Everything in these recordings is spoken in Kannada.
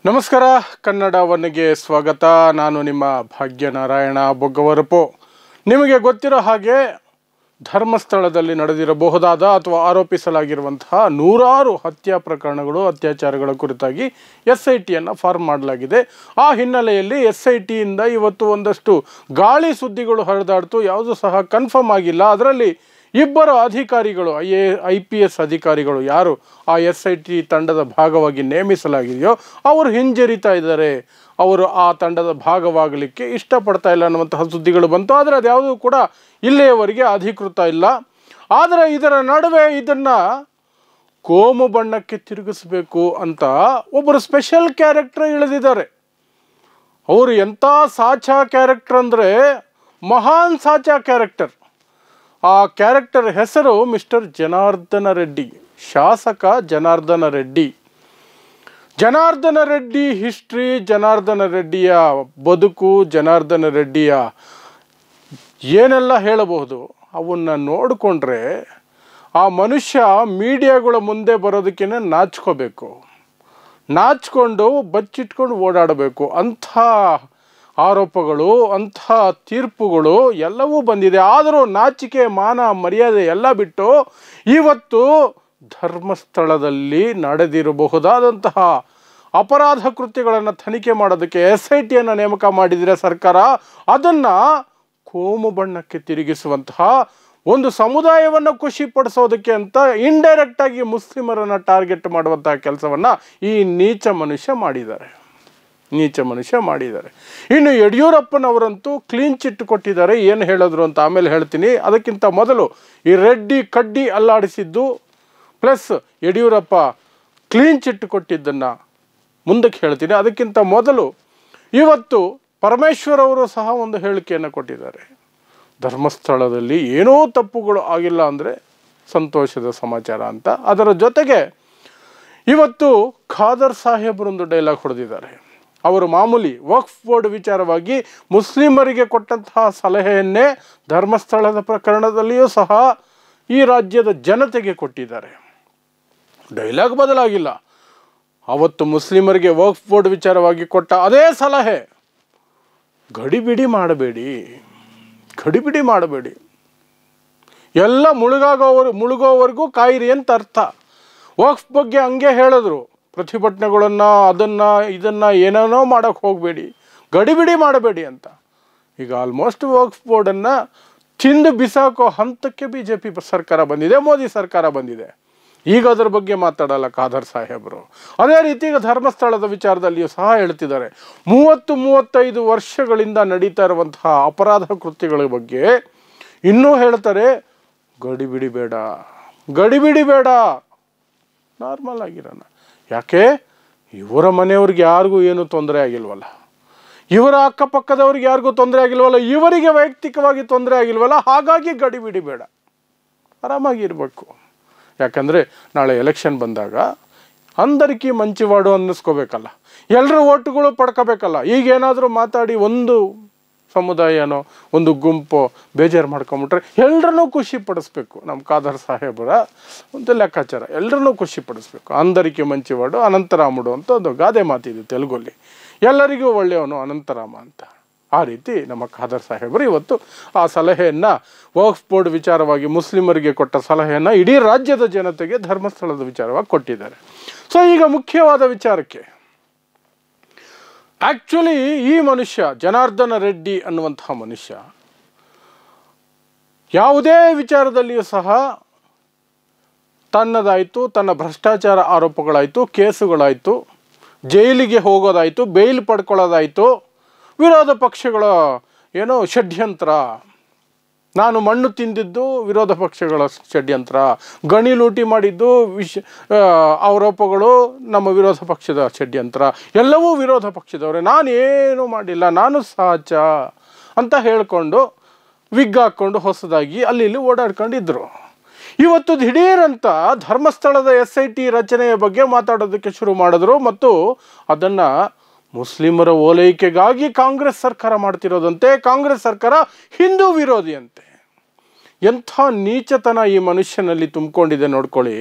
ನಮಸ್ಕಾರ. ಕನ್ನಡ ಒನ್ಗೆ ಸ್ವಾಗತ. ನಾನು ನಿಮ್ಮ ಭಾಗ್ಯನಾರಾಯಣ ಬೊಗ್ಗವರಪು. ನಿಮಗೆ ಗೊತ್ತಿರೋ ಹಾಗೆ ಧರ್ಮಸ್ಥಳದಲ್ಲಿ ನಡೆದಿರಬಹುದಾದ ಅಥವಾ ಆರೋಪಿಸಲಾಗಿರುವಂತಹ ನೂರಾರು ಹತ್ಯಾ ಪ್ರಕರಣಗಳು, ಅತ್ಯಾಚಾರಗಳ ಕುರಿತಾಗಿ SITಯನ್ನು ಫಾರ್ಮ್ ಮಾಡಲಾಗಿದೆ. ಆ ಹಿನ್ನೆಲೆಯಲ್ಲಿ SITಯಿಂದ ಇವತ್ತು ಒಂದಷ್ಟು ಗಾಳಿ ಸುದ್ದಿಗಳು ಹರಿದಾಡ್ತು. ಯಾವುದೂ ಸಹ ಕನ್ಫರ್ಮ್ ಆಗಿಲ್ಲ. ಅದರಲ್ಲಿ ಇಬ್ಬರು ಅಧಿಕಾರಿಗಳು, IPS ಅಧಿಕಾರಿಗಳು ಯಾರು ಆ SIT ತಂಡದ ಭಾಗವಾಗಿ ನೇಮಿಸಲಾಗಿದೆಯೋ ಅವರು ಹಿಂಜರಿತಾ ಇದ್ದಾರೆ. ಅವರು ಆ ತಂಡದ ಭಾಗವಾಗಲಿಕ್ಕೆ ಇಷ್ಟಪಡ್ತಾ ಇಲ್ಲ ಅನ್ನುವಂತಹ ಸುದ್ದಿಗಳು ಬಂತು. ಆದರೆ ಅದ್ಯಾವುದೂ ಕೂಡ ಇಲ್ಲಿಯವರೆಗೆ ಅಧಿಕೃತ ಇಲ್ಲ. ಆದರೆ ಇದರ ನಡುವೆ ಇದನ್ನು ಕೋಮು ಬಣ್ಣಕ್ಕೆ ತಿರುಗಿಸಬೇಕು ಅಂತ ಒಬ್ಬರು ಸ್ಪೆಷಲ್ ಕ್ಯಾರೆಕ್ಟರ್ ಇಳಿದಿದ್ದಾರೆ. ಅವರು ಎಂಥ ಸಾಚಾ ಕ್ಯಾರೆಕ್ಟರ್ ಅಂದರೆ ಮಹಾನ್ ಸಾಚಾ ಕ್ಯಾರೆಕ್ಟರ್. ಆ ಕ್ಯಾರೆಕ್ಟರ್ ಹೆಸರು ಮಿಸ್ಟರ್ ಜನಾರ್ದನ ರೆಡ್ಡಿ, ಶಾಸಕ ಜನಾರ್ದನ ರೆಡ್ಡಿ. ಜನಾರ್ದನ ರೆಡ್ಡಿ ಹಿಸ್ಟ್ರಿ, ಜನಾರ್ದನ ರೆಡ್ಡಿಯ ಬದುಕು, ಜನಾರ್ದನ ರೆಡ್ಡಿಯ ಏನೆಲ್ಲ ಹೇಳಬಹುದು ಅವನ್ನ ನೋಡಿಕೊಂಡ್ರೆ ಆ ಮನುಷ್ಯ ಮೀಡಿಯಾಗಳ ಮುಂದೆ ಬರೋದಕ್ಕೇನೆ ನಾಚ್ಕೋಬೇಕು, ನಾಚ್ಕೊಂಡು ಬಚ್ಚಿಟ್ಕೊಂಡು ಓಡಾಡಬೇಕು. ಅಂಥ ಆರೋಪಗಳು, ಅಂಥ ತೀರ್ಪುಗಳು ಎಲ್ಲವೂ ಬಂದಿದೆ. ಆದರೂ ನಾಚಿಕೆ, ಮಾನ, ಮರ್ಯಾದೆ ಎಲ್ಲ ಬಿಟ್ಟು ಇವತ್ತು ಧರ್ಮಸ್ಥಳದಲ್ಲಿ ನಡೆದಿರಬಹುದಾದಂತಹ ಅಪರಾಧ ಕೃತ್ಯಗಳನ್ನು ತನಿಖೆ ಮಾಡೋದಕ್ಕೆ SITಯನ್ನು ನೇಮಕ ಮಾಡಿದರೆ ಸರ್ಕಾರ, ಅದನ್ನು ಕೋಮು ಬಣ್ಣಕ್ಕೆ ತಿರುಗಿಸುವಂತಹ ಒಂದು ಸಮುದಾಯವನ್ನು ಖುಷಿಪಡಿಸೋದಕ್ಕೆ ಅಂತ ಇಂಡೈರೆಕ್ಟಾಗಿ ಮುಸ್ಲಿಮರನ್ನು ಟಾರ್ಗೆಟ್ ಮಾಡುವಂತಹ ಕೆಲಸವನ್ನು ಈ ನೀಚ ಮನುಷ್ಯ ಮಾಡಿದ್ದಾರೆ. ಇನ್ನು ಯಡಿಯೂರಪ್ಪನವರಂತೂ ಕ್ಲೀನ್ ಚಿಟ್ ಕೊಟ್ಟಿದ್ದಾರೆ. ಏನು ಹೇಳಿದ್ರು ಅಂತ ಆಮೇಲೆ ಹೇಳ್ತೀನಿ. ಅದಕ್ಕಿಂತ ಮೊದಲು ಈ ರೆಡ್ಡಿ ಕಡ್ಡಿ ಅಲ್ಲಾಡಿಸಿದ್ದು ಪ್ಲಸ್ ಯಡಿಯೂರಪ್ಪ ಕ್ಲೀನ್ ಚಿಟ್ ಕೊಟ್ಟಿದ್ದನ್ನು ಮುಂದಕ್ಕೆ ಹೇಳ್ತೀನಿ. ಅದಕ್ಕಿಂತ ಮೊದಲು ಇವತ್ತು ಪರಮೇಶ್ವರ್ ಅವರು ಸಹ ಒಂದು ಹೇಳಿಕೆಯನ್ನು ಕೊಟ್ಟಿದ್ದಾರೆ. ಧರ್ಮಸ್ಥಳದಲ್ಲಿ ಏನೋ ತಪ್ಪುಗಳು ಆಗಿಲ್ಲ ಅಂದರೆ ಸಂತೋಷದ ಸಮಾಚಾರ ಅಂತ. ಅದರ ಜೊತೆಗೆ ಇವತ್ತು ಖಾದರ್ ಸಾಹೇಬರೊಂದು ಡೈಲಾಗ್ ಹೊಡೆದಿದ್ದಾರೆ. ಅವರು ಮಾಮೂಲಿ ವಕ್ಫ್ ಬೋರ್ಡ್ ವಿಚಾರವಾಗಿ ಮುಸ್ಲಿಮರಿಗೆ ಕೊಟ್ಟಂತಹ ಸಲಹೆಯನ್ನೇ ಧರ್ಮಸ್ಥಳದ ಪ್ರಕರಣದಲ್ಲಿಯೂ ಸಹ ಈ ರಾಜ್ಯದ ಜನತೆಗೆ ಕೊಟ್ಟಿದ್ದಾರೆ. ಡೈಲಾಗ್ ಬದಲಾಗಿಲ್ಲ. ಅವತ್ತು ಮುಸ್ಲಿಮರಿಗೆ ವಕ್ಫ್ ಬೋರ್ಡ್ ವಿಚಾರವಾಗಿ ಕೊಟ್ಟ ಅದೇ ಸಲಹೆ, ಗಡಿಬಿಡಿ ಮಾಡಬೇಡಿ, ಎಲ್ಲ ಮುಳುಗೋವರೆಗೂ ಕಾಯಿರಿ ಅಂತ ಅರ್ಥ. ವಕ್ಫ್ ಬಗ್ಗೆ ಹಂಗೆ ಹೇಳಿದ್ರು. ಪ್ರತಿಭಟನೆಗಳನ್ನು ಇದನ್ನು ಏನೇನೋ ಮಾಡೋಕ್ಕೆ ಹೋಗಬೇಡಿ, ಗಡಿಬಿಡಿ ಮಾಡಬೇಡಿ ಅಂತ. ಈಗ ಆಲ್ಮೋಸ್ಟ್ ವಕ್ಫ್ ಬೋರ್ಡನ್ನು ತಿಂದು ಬಿಸಾಕೋ ಹಂತಕ್ಕೆ BJP ಸರ್ಕಾರ ಬಂದಿದೆ, ಮೋದಿ ಸರ್ಕಾರ ಬಂದಿದೆ. ಈಗ ಅದರ ಬಗ್ಗೆ ಮಾತಾಡಲ್ಲ ಖಾದರ್ ಸಾಹೇಬರು. ಅದೇ ರೀತಿ ಈಗ ಧರ್ಮಸ್ಥಳದ ವಿಚಾರದಲ್ಲಿಯೂ ಸಹ ಹೇಳ್ತಿದ್ದಾರೆ. 30-35 ವರ್ಷಗಳಿಂದ ನಡೀತಾ ಇರುವಂತಹ ಅಪರಾಧ ಕೃತ್ಯಗಳ ಬಗ್ಗೆ ಇನ್ನೂ ಹೇಳ್ತಾರೆ, ಗಡಿಬಿಡಿ ಬೇಡ, ನಾರ್ಮಲ್ ಆಗಿರೋಣ. ಯಾಕೆ? ಇವರ ಮನೆಯವ್ರಿಗೆ ಯಾರಿಗೂ ಏನೂ ತೊಂದರೆ ಆಗಿಲ್ವಲ್ಲ, ಇವರ ಅಕ್ಕಪಕ್ಕದವ್ರಿಗೆ ಯಾರಿಗೂ ತೊಂದರೆ ಆಗಿಲ್ವಲ್ಲ, ಇವರಿಗೆ ವೈಯಕ್ತಿಕವಾಗಿ ತೊಂದರೆ ಆಗಿಲ್ವಲ್ಲ, ಹಾಗಾಗಿ ಗಡಿಬಿಡಿ ಬೇಡ, ಆರಾಮಾಗಿರ್ಬೇಕು. ಯಾಕಂದರೆ ನಾಳೆ ಎಲೆಕ್ಷನ್ ಬಂದಾಗ ಅಂದರಿಕಿ ಮಂಚಿವಾಡು ಅನ್ನಿಸ್ಕೋಬೇಕಲ್ಲ, ಎಲ್ಲರ ಓಟುಗಳು ಪಡ್ಕೋಬೇಕಲ್ಲ. ಈಗೇನಾದರೂ ಮಾತಾಡಿ ಒಂದು ಸಮುದಾಯನೋ ಒಂದು ಗುಂಪು ಬೇಜಾರು ಮಾಡ್ಕೊಂಬಿಟ್ರೆ ಎಲ್ಲರನ್ನೂ ಖುಷಿ ಪಡಿಸ್ಬೇಕು. ನಮ್ಮ ಖಾದರ್ ಸಾಹೇಬರ ಒಂದು ಲೆಕ್ಕಾಚಾರ, ಎಲ್ಲರನ್ನೂ ಖುಷಿ ಪಡಿಸ್ಬೇಕು. ಅಂದರಿಕೆ ಮಂಚಿವಾಡು ಅನಂತರಾಮುಡು ಅಂತ ಒಂದು ಗಾದೆ ಮಾತಿದೆ ತೆಲುಗಲ್ಲಿ, ಎಲ್ಲರಿಗೂ ಒಳ್ಳೆಯವನು ಅನಂತರಾಮ ಅಂತ. ಆ ರೀತಿ ನಮ್ಮ ಖಾದರ್ ಸಾಹೇಬರು ಇವತ್ತು ಆ ಸಲಹೆಯನ್ನು, ವಕ್ಫ್ ಬೋರ್ಡ್ ವಿಚಾರವಾಗಿ ಮುಸ್ಲಿಮರಿಗೆ ಕೊಟ್ಟ ಸಲಹೆಯನ್ನು ಇಡೀ ರಾಜ್ಯದ ಜನತೆಗೆ ಧರ್ಮಸ್ಥಳದ ವಿಚಾರವಾಗಿ ಕೊಟ್ಟಿದ್ದಾರೆ. ಸೊ ಈಗ ಮುಖ್ಯವಾದ ವಿಚಾರಕ್ಕೆ, ಆ್ಯಕ್ಚುಲಿ ಈ ಮನುಷ್ಯ ಜನಾರ್ದನ ರೆಡ್ಡಿ ಅನ್ನುವಂತಹ ಮನುಷ್ಯ ಯಾವುದೇ ವಿಚಾರದಲ್ಲಿಯೂ ಸಹ ತನ್ನದಾಯಿತು, ತನ್ನ ಭ್ರಷ್ಟಾಚಾರ ಆರೋಪಗಳಾಯಿತು, ಕೇಸುಗಳಾಯಿತು, ಜೈಲಿಗೆ ಹೋಗೋದಾಯಿತು, ಬೇಲ್ ಪಡ್ಕೊಳ್ಳೋದಾಯಿತು, ವಿರೋಧ ಪಕ್ಷಗಳ ಏನೋ ಷಡ್ಯಂತ್ರ, ನಾನು ಮಣ್ಣು ತಿಂದಿದ್ದು ವಿರೋಧ ಪಕ್ಷಗಳ ಷಡ್ಯಂತ್ರ, ಗಣಿ ಲೂಟಿ ಮಾಡಿದ್ದು ಆರೋಪಗಳು ನಮ್ಮ ವಿರೋಧ ಪಕ್ಷದ ಷಡ್ಯಂತ್ರ, ಎಲ್ಲವೂ ವಿರೋಧ ಪಕ್ಷದವರೇ, ನಾನೇನು ಮಾಡಿಲ್ಲ, ನಾನು ಸಾಚ ಅಂತ ಹೇಳಿಕೊಂಡು ವಿಗ್ ಹಾಕ್ಕೊಂಡು ಹೊಸದಾಗಿ ಅಲ್ಲಿ ಇಲ್ಲಿ ಓಡಾಡ್ಕೊಂಡಿದ್ರು. ಇವತ್ತು ದಿಢೀರಂತ ಧರ್ಮಸ್ಥಳದ SIT ರಚನೆಯ ಬಗ್ಗೆ ಮಾತಾಡೋದಕ್ಕೆ ಶುರು ಮಾಡಿದ್ರು. ಮತ್ತು ಅದನ್ನು ಮುಸ್ಲಿಮರ ಓಲೈಕೆಗಾಗಿ ಕಾಂಗ್ರೆಸ್ ಸರ್ಕಾರ ಮಾಡ್ತಿರೋದಂತೆ, ಕಾಂಗ್ರೆಸ್ ಸರ್ಕಾರ ಹಿಂದೂ ವಿರೋಧಿ ಅಂತೆ. ಎಂಥ ನೀಚತನ ಈ ಮನುಷ್ಯನಲ್ಲಿ ತುಂಬಿಕೊಂಡಿದೆ ನೋಡ್ಕೊಳ್ಳಿ.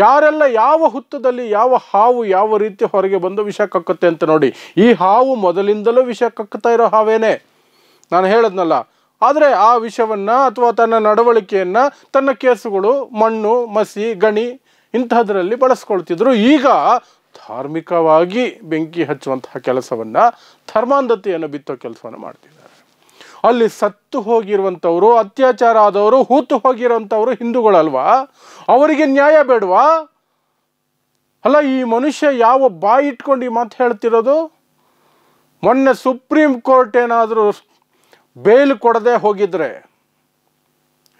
ಯಾರೆಲ್ಲ ಯಾವ ಹುತ್ತದಲ್ಲಿ ಯಾವ ಹಾವು ಯಾವ ರೀತಿ ಹೊರಗೆ ಬಂದು ವಿಷ ಕಕ್ಕುತ್ತೆ ಅಂತ ನೋಡಿ. ಈ ಹಾವು ಮೊದಲಿಂದಲೂ ವಿಷ ಕಕ್ಕುತ್ತಾ ಇರೋ ಹಾವೇನೆ, ನಾನು ಹೇಳಿದ್ನಲ್ಲ. ಆದರೆ ಆ ವಿಷವನ್ನು ಅಥವಾ ತನ್ನ ನಡವಳಿಕೆಯನ್ನು ತನ್ನ ಕೇಸುಗಳು, ಮಣ್ಣು, ಮಸಿ, ಗಣಿ ಇಂಥದ್ರಲ್ಲಿ ಬಳಸ್ಕೊಳ್ತಿದ್ರು. ಈಗ ಧಾರ್ಮಿಕವಾಗಿ ಬೆಂಕಿ ಹಚ್ಚುವಂತಹ ಕೆಲಸವನ್ನು, ಧರ್ಮಾಂಧತೆಯನ್ನು ಬಿತ್ತೋ ಕೆಲಸವನ್ನು ಮಾಡ್ತಿದ್ದಾರೆ. ಅಲ್ಲಿ ಸತ್ತು ಹೋಗಿರುವಂಥವರು, ಅತ್ಯಾಚಾರ ಆದವರು, ಹೂತು ಹೋಗಿರೋಂಥವರು ಹಿಂದೂಗಳಲ್ವಾ? ಅವರಿಗೆ ನ್ಯಾಯ ಬೇಡವಾ? ಅಲ್ಲ, ಈ ಮನುಷ್ಯ ಯಾವ ಬಾಯಿ ಇಟ್ಕೊಂಡು ಈ ಮಾತು ಹೇಳ್ತಿರೋದು? ಮೊನ್ನೆ ಸುಪ್ರೀಂ ಕೋರ್ಟ್ ಏನಾದರೂ ಬೇಲ್ ಕೊಡದೆ ಹೋಗಿದ್ರೆ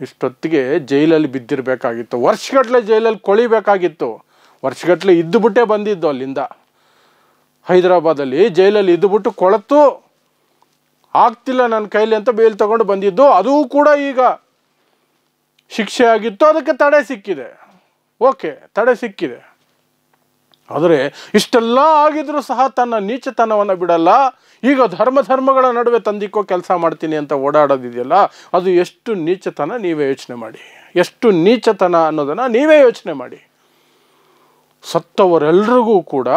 ಇಷ್ಟೊತ್ತಿಗೆ ಜೈಲಲ್ಲಿ ಬಿದ್ದಿರಬೇಕಾಗಿತ್ತು, ವರ್ಷಗಟ್ಟಲೆ ಜೈಲಲ್ಲಿ ಕೊಳಿಬೇಕಾಗಿತ್ತು. ವರ್ಷಗಟ್ಟಲೆ ಇದ್ದುಬಿಟ್ಟೇ ಬಂದಿದ್ದು ಅಲ್ಲಿಂದ. ಹೈದರಾಬಾದಲ್ಲಿ ಜೈಲಲ್ಲಿ ಇದ್ದುಬಿಟ್ಟು ಕೊಳತು ಆಗ್ತಿಲ್ಲ ನನ್ನ ಕೈಲಿ ಅಂತ ಬೇಲ್ ತಗೊಂಡು ಬಂದಿದ್ದು. ಅದೂ ಕೂಡ ಈಗ ಶಿಕ್ಷೆ ಆಗಿತ್ತು, ಅದಕ್ಕೆ ತಡೆ ಸಿಕ್ಕಿದೆ. ಓಕೆ, ತಡೆ ಸಿಕ್ಕಿದೆ. ಆದರೆ ಇಷ್ಟೆಲ್ಲ ಆಗಿದ್ರೂ ಸಹ ತನ್ನ ನೀಚತನವನ್ನು ಬಿಡಲ್ಲ. ಈಗ ಧರ್ಮಗಳ ನಡುವೆ ತಂದಿಕ್ಕೋ ಕೆಲಸ ಮಾಡ್ತೀನಿ ಅಂತ ಓಡಾಡೋದಿದೆಯಲ್ಲ, ಅದು ಎಷ್ಟು ನೀಚತನ ನೀವೇ ಯೋಚನೆ ಮಾಡಿ. ಎಷ್ಟು ನೀಚತನ ಅನ್ನೋದನ್ನು ನೀವೇ ಯೋಚನೆ ಮಾಡಿ. ಸತ್ತವರೆಲ್ಲರಿಗೂ ಕೂಡ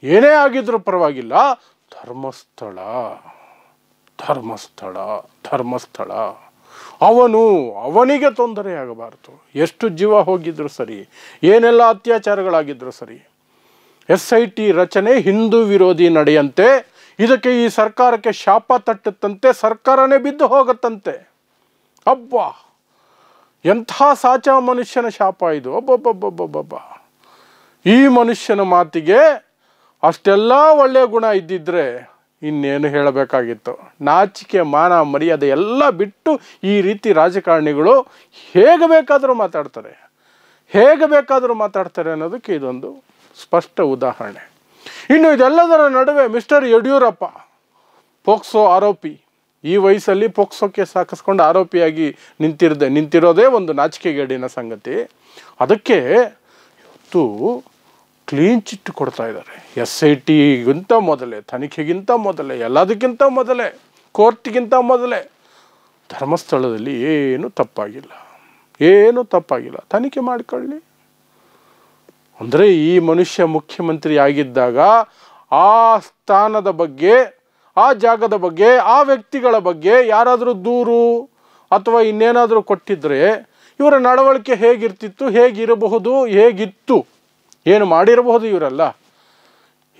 ಏನೇ ಆಗಿದ್ರೂ ಪರವಾಗಿಲ್ಲ, ಧರ್ಮಸ್ಥಳ ಧರ್ಮಸ್ಥಳ ಧರ್ಮಸ್ಥಳ. ಅವನಿಗೆ ತೊಂದರೆಯಾಗಬಾರ್ದು. ಎಷ್ಟು ಜೀವ ಹೋಗಿದ್ರು ಸರಿ, ಏನೆಲ್ಲ ಅತ್ಯಾಚಾರಗಳಾಗಿದ್ರು ಸರಿ. SIT ರಚನೆ ಹಿಂದೂ ವಿರೋಧಿ ನಡೆಯಂತೆ. ಇದಕ್ಕೆ ಈ ಸರ್ಕಾರಕ್ಕೆ ಶಾಪ ತಟ್ಟುತ್ತಂತೆ, ಸರ್ಕಾರನೇ ಬಿದ್ದು ಹೋಗುತ್ತಂತೆ. ಅಬ್ಬಾ, ಎಂಥ ಸಾಚ ಮನುಷ್ಯನ ಶಾಪ ಇದು! ಒಬ್ಬೊಬ್ಬೊಬ್ಬೊಬ್ಬೊಬ್ಬ. ಈ ಮನುಷ್ಯನ ಮಾತಿಗೆ ಅಷ್ಟೆಲ್ಲ ಒಳ್ಳೆಯ ಗುಣ ಇದ್ದಿದ್ರೆ ಇನ್ನೇನು ಹೇಳಬೇಕಾಗಿತ್ತು? ನಾಚಿಕೆ, ಮಾನ, ಮರ್ಯಾದೆ ಎಲ್ಲ ಬಿಟ್ಟು ಈ ರೀತಿ ರಾಜಕಾರಣಿಗಳು ಹೇಗೆ ಬೇಕಾದರೂ ಮಾತಾಡ್ತಾರೆ ಅನ್ನೋದಕ್ಕೆ ಇದೊಂದು ಸ್ಪಷ್ಟ ಉದಾಹರಣೆ. ಇನ್ನು ಇದೆಲ್ಲದರ ನಡುವೆ ಮಿಸ್ಟರ್ ಯಡಿಯೂರಪ್ಪ ಪೋಕ್ಸೋ ಆರೋಪಿ, ಈ ವಯಸ್ಸಲ್ಲಿ ಪೋಕ್ಸೋ ಕೇಸ್ ಹಾಕಿಸ್ಕೊಂಡು ಆರೋಪಿಯಾಗಿ ನಿಂತಿರೋದೇ ಒಂದು ನಾಚಿಕೆಗೇಡಿನ ಸಂಗತಿ. ಅದಕ್ಕೆ ಇವತ್ತು ಕ್ಲೀನ್ ಚಿಟ್ ಕೊಡ್ತಾ ಇದ್ದಾರೆ. SITಗಿಂತ ಮೊದಲೇ, ತನಿಖೆಗಿಂತ ಮೊದಲೇ, ಎಲ್ಲದಕ್ಕಿಂತ ಮೊದಲೇ, ಕೋರ್ಟ್ಗಿಂತ ಮೊದಲೇ ಧರ್ಮಸ್ಥಳದಲ್ಲಿ ಏನೂ ತಪ್ಪಾಗಿಲ್ಲ, ತನಿಖೆ ಮಾಡಿಕೊಳ್ಳಿ. ಅಂದರೆ ಈ ಮನುಷ್ಯ ಮುಖ್ಯಮಂತ್ರಿ ಆಗಿದ್ದಾಗ ಆ ಸ್ಥಾನದ ಬಗ್ಗೆ, ಆ ಜಾಗದ ಬಗ್ಗೆ, ಆ ವ್ಯಕ್ತಿಗಳ ಬಗ್ಗೆ ಯಾರಾದರೂ ದೂರು ಅಥವಾ ಇನ್ನೇನಾದರೂ ಕೊಟ್ಟಿದ್ರೆ ಇವರ ನಡವಳಿಕೆ ಹೇಗಿರ್ತಿತ್ತು, ಹೇಗಿರಬಹುದು, ಹೇಗಿತ್ತು, ಏನು ಮಾಡಿರಬಹುದು ಇವರೆಲ್ಲ,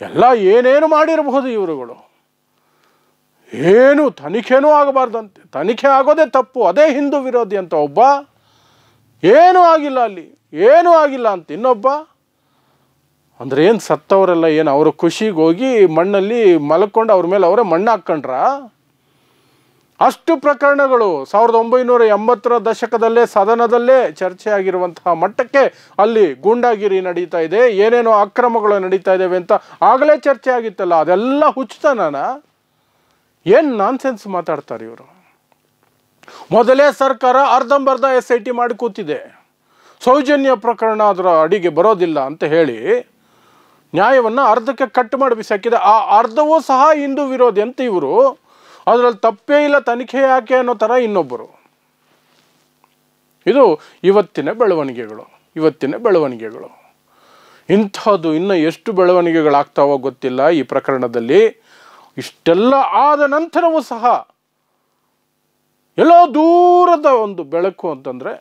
ಎಲ್ಲ ಏನೇನು ಮಾಡಿರಬಹುದು ಇವರುಗಳು. ಏನು ತನಿಖೆನೂ ಆಗಬಾರ್ದಂತೆ, ತನಿಖೆ ಆಗೋದೇ ತಪ್ಪು, ಅದೇ ಹಿಂದೂ ವಿರೋಧಿ ಅಂತ ಒಬ್ಬ, ಏನೂ ಆಗಿಲ್ಲ ಅಲ್ಲಿ, ಏನೂ ಆಗಿಲ್ಲ ಅಂತ ಇನ್ನೊಬ್ಬ. ಅಂದರೆ ಏನು, ಸತ್ತವರೆಲ್ಲ ಏನು ಅವರ ಖುಷಿಗೆ ಹೋಗಿ ಮಣ್ಣಲ್ಲಿ ಮಲ್ಕೊಂಡು ಅವ್ರ ಮೇಲೆ ಅವರೇ ಮಣ್ಣು ಹಾಕ್ಕೊಂಡ್ರ? ಅಷ್ಟು ಪ್ರಕರಣಗಳು 1980ರ ದಶಕದಲ್ಲೇ ಸದನದಲ್ಲೇ ಚರ್ಚೆ ಆಗಿರುವಂತಹ ಮಟ್ಟಕ್ಕೆ ಅಲ್ಲಿ ಗೂಂಡಾಗಿರಿ ನಡೀತಾ ಇದೆ, ಏನೇನೋ ಅಕ್ರಮಗಳು ನಡೀತಾ ಇದ್ದಾವೆ ಅಂತ ಆಗಲೇ ಚರ್ಚೆ ಆಗಿತ್ತಲ್ಲ. ಅದೆಲ್ಲ ಹುಚ್ಚುತನನ? ಏನು ನಾನ್ಸೆನ್ಸ್ ಮಾತಾಡ್ತಾರೆ ಇವರು. ಮೊದಲೇ ಸರ್ಕಾರ ಅರ್ಧಂಬರ್ಧ SIT ಮಾಡಿ ಕೂತಿದೆ. ಸೌಜನ್ಯ ಪ್ರಕರಣ ಅದರ ಅಡಿಗೆ ಬರೋದಿಲ್ಲ ಅಂತ ಹೇಳಿ ನ್ಯಾಯವನ್ನು ಅರ್ಧಕ್ಕೆ ಕಟ್ ಮಾಡಿ ಬಿಸಾಕಿದೆ. ಆ ಅರ್ಧವೂ ಸಹ ಹಿಂದೂ ವಿರೋಧಿ ಅಂತ ಇವರು, ಅದರಲ್ಲಿ ತಪ್ಪೇ ಇಲ್ಲ, ತನಿಖೆ ಯಾಕೆ ಅನ್ನೋ ಥರ ಇನ್ನೊಬ್ಬರು. ಇದು ಇವತ್ತಿನ ಬೆಳವಣಿಗೆಗಳು. ಇಂಥದ್ದು ಇನ್ನು ಎಷ್ಟು ಬೆಳವಣಿಗೆಗಳಾಗ್ತಾವೋ ಗೊತ್ತಿಲ್ಲ ಈ ಪ್ರಕರಣದಲ್ಲಿ. ಇಷ್ಟೆಲ್ಲ ಆದ ನಂತರವೂ ಸಹ ಎಲ್ಲೋ ದೂರದ ಒಂದು ಬೆಳಕು ಅಂತಂದರೆ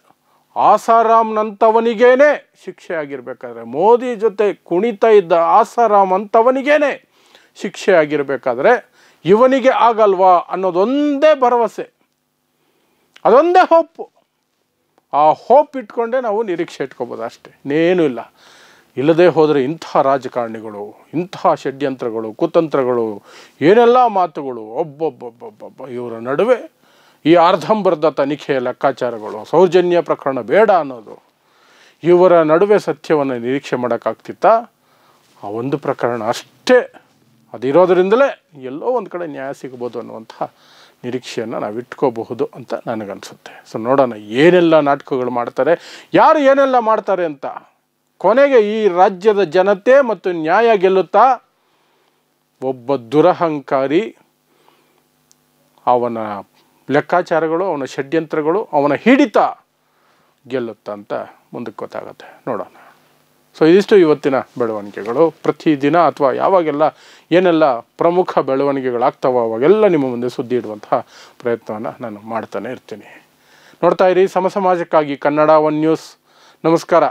ಆಸಾರಾಮ್ ಅಂತವನಿಗೇನೆ ಶಿಕ್ಷೆ ಆಗಿರಬೇಕಾದ್ರೆ, ಮೋದಿ ಜೊತೆ ಕುಣಿತಾ ಇದ್ದ ಆಸಾರಾಮ್ ಅಂತವನಿಗೇನೆ ಶಿಕ್ಷೆ ಆಗಿರಬೇಕಾದ್ರೆ ಇವನಿಗೆ ಆಗಲ್ವಾ ಅನ್ನೋದೊಂದೇ ಭರವಸೆ, ಅದೊಂದೇ ಹೋಪ್. ಆ ಹೋಪ್ ಇಟ್ಕೊಂಡೇ ನಾವು ನಿರೀಕ್ಷೆ ಇಟ್ಕೋಬೋದು ಅಷ್ಟೇ, ಇನ್ನೇನೂ ಇಲ್ಲ. ಇಲ್ಲದೆ ಹೋದರೆ ಇಂಥ ರಾಜಕಾರಣಿಗಳು, ಇಂತಹ ಷಡ್ಯಂತ್ರಗಳು, ಕುತಂತ್ರಗಳು, ಏನೆಲ್ಲ ಮಾತುಗಳು, ಒಬ್ಬೊಬ್ಬೊಬ್ಬೊಬ್ಬೊಬ್ಬ ಇವರ ನಡುವೆ ಈ ಅರ್ಧಂಬರ್ಧ ತನಿಖೆಯ ಲೆಕ್ಕಾಚಾರಗಳು, ಸೌಜನ್ಯ ಪ್ರಕರಣ ಬೇಡ ಅನ್ನೋದು, ಇವರ ನಡುವೆ ಸತ್ಯವನ್ನು ನಿರೀಕ್ಷೆ ಮಾಡೋಕ್ಕಾಗ್ತಿತ್ತಾ? ಆ ಒಂದು ಪ್ರಕರಣ ಅಷ್ಟೇ ಅದಿರೋದರಿಂದಲೇ ಎಲ್ಲೋ ಒಂದು ಕಡೆ ನ್ಯಾಯ ಸಿಗ್ಬೋದು ಅನ್ನುವಂಥ ನಿರೀಕ್ಷೆಯನ್ನು ನಾವು ಇಟ್ಕೋಬಹುದು ಅಂತ ನನಗನ್ಸುತ್ತೆ. ಸೊ ನೋಡೋಣ ಏನೆಲ್ಲ ನಾಟಕಗಳು ಮಾಡ್ತಾರೆ, ಯಾರು ಏನೆಲ್ಲ ಮಾಡ್ತಾರೆ ಅಂತ. ಕೊನೆಗೆ ಈ ರಾಜ್ಯದ ಜನತೆ ಮತ್ತು ನ್ಯಾಯ ಗೆಲ್ಲುತ್ತಾ ಒಬ್ಬ ದುರಹಂಕಾರಿ, ಅವನ ಲೆಕ್ಕಾಚಾರಗಳು, ಅವನ ಷಡ್ಯಂತ್ರಗಳು, ಅವನ ಹಿಡಿತ ಗೆಲ್ಲುತ್ತಾ ಅಂತ ಮುಂದಕ್ಕೆ ಗೊತ್ತಾಗುತ್ತೆ. ನೋಡೋಣ. ಸೊ ಇದಿಷ್ಟು ಇವತ್ತಿನ ಬೆಳವಣಿಗೆಗಳು. ಪ್ರತಿದಿನ ಅಥವಾ ಯಾವಾಗೆಲ್ಲ ಏನೆಲ್ಲ ಪ್ರಮುಖ ಬೆಳವಣಿಗೆಗಳಾಗ್ತಾವೋ ಅವಾಗೆಲ್ಲ ನಿಮ್ಮ ಮುಂದೆ ಸುದ್ದಿ ಇಡುವಂತಹ ಪ್ರಯತ್ನವನ್ನು ನಾನು ಮಾಡ್ತಾನೆ ಇರ್ತೀನಿ. ನೋಡ್ತಾ ಇರಿ ಸಮಾಜಕ್ಕಾಗಿ ಕನ್ನಡ 1 ನ್ಯೂಸ್. ನಮಸ್ಕಾರ.